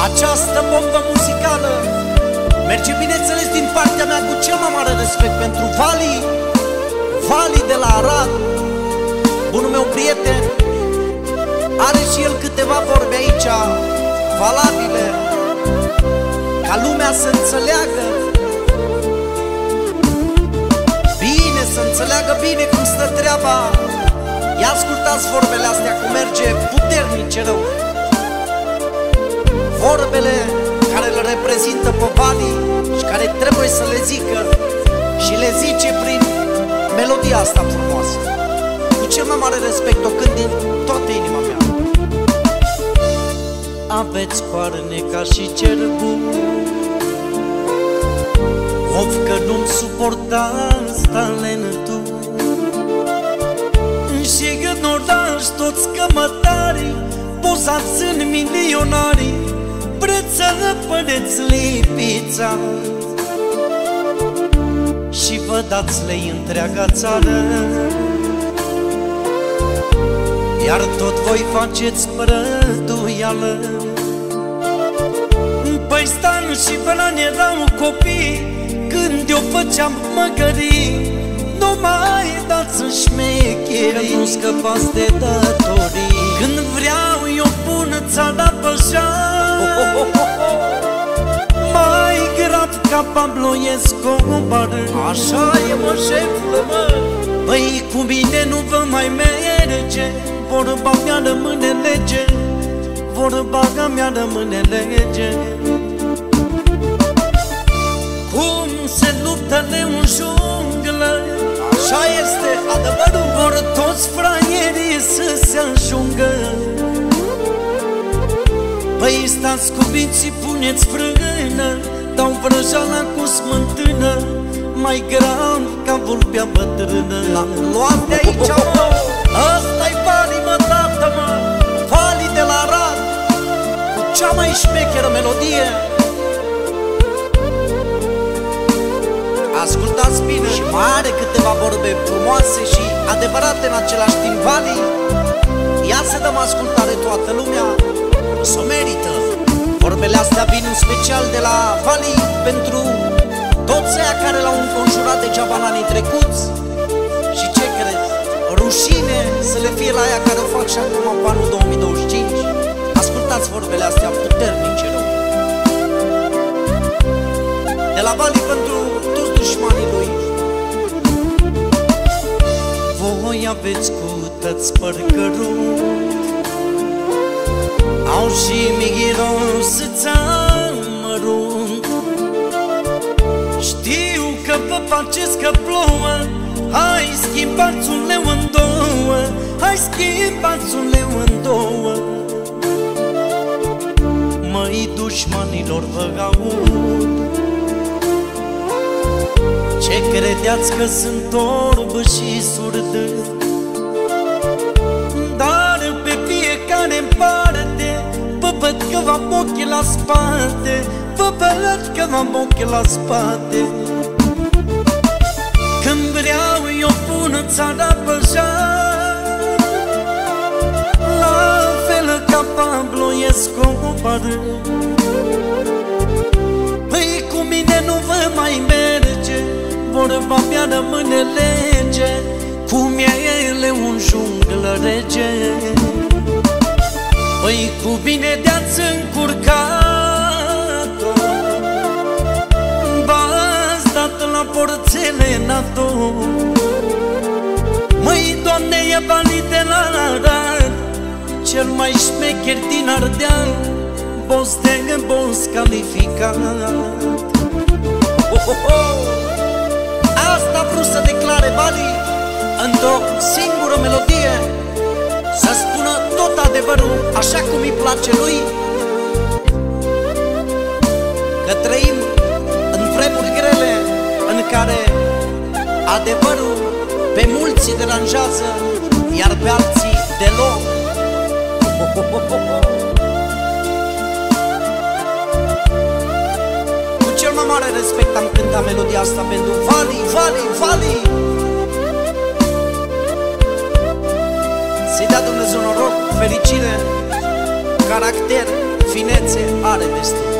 Această bombă muzicală merge, bineînțeles, din partea mea cu cel mai mare respect pentru Vali de la Arad, bunul meu prieten. Are și el câteva vorbe aici valabile, ca lumea să înțeleagă bine, să înțeleagă bine cum stă treaba. Ia ascultați vorbele astea, cum merge puternic ce rău. Vorbele care îl reprezintă pe Vali și care trebuie să le zică, și le zice prin melodia asta frumoasă. Cu cel mai mare respect o cânt din toată inima mea. Aveți coarne ca și cerbul, of că nu-mi suportați talentul, și în oraș toți cămătarii pozați în milionarii, vreți să răpăreți lipița și vă dați lei întreaga țară, iar tot voi faceți prăduială. Păi Stan și Bălan erau copii când eu făceam măgării, nu mai dați în șmecherii, că nu scăpați de datorii. Când vreau eu pun țara pe jar, mai grav ca Pablo Escobar. Așa e, mă, șefule, mă. Păi cu mine nu vă mai merge, vorba mea rămâne lege, vorba mea rămâne lege. Cum se luptă leul în junglă, așa este adevărul, vor toți fraierii să se ajungă. Păi stați cubiți și puneți frână, dau vrăjeala cu smântână, mai grav ca vulpea bătrână. Luam de aici, mă! Ăsta-i Vali, mă, tată, mă! Vali de la Arad, cu cea mai șmecheră melodie. Ascultați bine, și mai are câteva vorbe frumoase și adevărate în același timp Vali. Ia să dăm ascultare toată lumea, s-o merită. Vorbele astea vin în special de la Vali pentru toți aia care l-au înconjurat degeaba în anii trecuți. Și ce crezi? Rușine să le fie la aia care o fac și acum în anul 2025. Ascultați vorbele astea puternice rău. De la Vali pentru toți dușmanii lui. Voi aveți cutăți părcăruni, au și miros să-ți amărunt. Știu că vă faceți că plouă, hai schimbați un leu în două, hai schimbați un leu în două. Măi dușmanilor, vă aud, ce credeați că sunt orb și surd, dar pe fiecare-n parte vă văd că v-am ochii la spate, vă văd că v-am ochii la spate. Când vreau eu pun țara pe jar, la fel ca Pablo Escobar. Păi cu mine nu vă mai merge, vorba mea rămâne lege, cum e ele un junglă rege. Păi cu bine de-ați încurcat-o, v-ați dat la porțele NATO. Măi, Doamne, e Vali de la Arad, cel mai șmecher din Ardeal, boss de boss calificat. Asta a vrut să declare Vali într-o singură melodie, să spună tot adevărul așa cum îi place lui, că trăim în vremuri grele în care adevărul pe mulți îi deranjează, iar pe alții deloc. Cu cel mai mare respect am cântat melodia asta pentru Vali, Vali, Vali. Să-i dea Dumnezeu noroc, fericire caracter, finețe are destul.